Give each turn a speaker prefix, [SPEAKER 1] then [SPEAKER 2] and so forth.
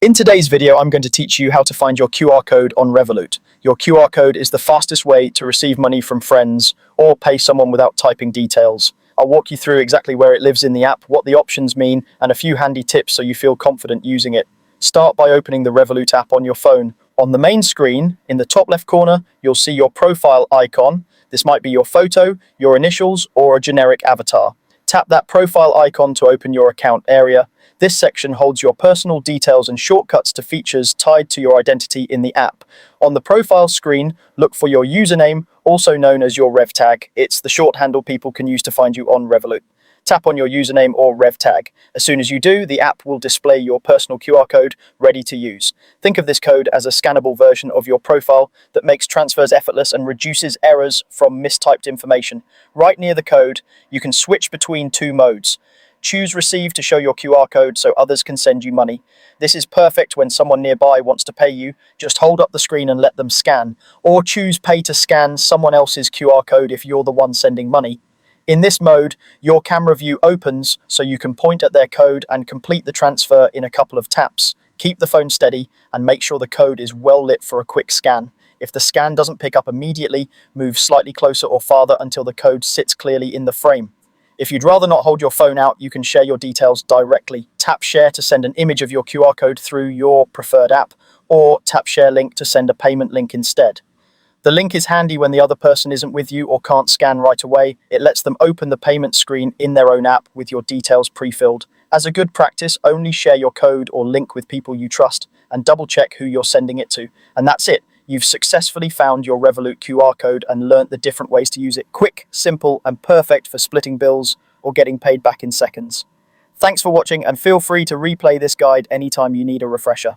[SPEAKER 1] In today's video, I'm going to teach you how to find your QR code on Revolut. Your QR code is the fastest way to receive money from friends or pay someone without typing details. I'll walk you through exactly where it lives in the app, what the options mean, and a few handy tips so you feel confident using it. Start by opening the Revolut app on your phone. On the main screen, in the top left corner, you'll see your profile icon. This might be your photo, your initials, or a generic avatar. Tap that profile icon to open your account area. This section holds your personal details and shortcuts to features tied to your identity in the app. On the profile screen, look for your username, also known as your rev tag. It's the short handle people can use to find you on Revolut. Tap on your username or rev tag. As soon as you do, the app will display your personal QR code ready to use. Think of this code as a scannable version of your profile that makes transfers effortless and reduces errors from mistyped information. Right near the code, you can switch between two modes. Choose Receive to show your QR code so others can send you money. This is perfect when someone nearby wants to pay you. Just hold up the screen and let them scan. Or choose Pay to scan someone else's QR code if you're the one sending money. In this mode, your camera view opens so you can point at their code and complete the transfer in a couple of taps. Keep the phone steady and make sure the code is well lit for a quick scan. If the scan doesn't pick up immediately, move slightly closer or farther until the code sits clearly in the frame. If you'd rather not hold your phone out, you can share your details directly. Tap Share to send an image of your QR code through your preferred app, or tap Share Link to send a payment link instead. The link is handy when the other person isn't with you or can't scan right away. It lets them open the payment screen in their own app with your details pre-filled. As a good practice, only share your code or link with people you trust and double check who you're sending it to. And that's it. You've successfully found your Revolut QR code and learnt the different ways to use it. Quick, simple, and perfect for splitting bills or getting paid back in seconds. Thanks for watching, and feel free to replay this guide anytime you need a refresher.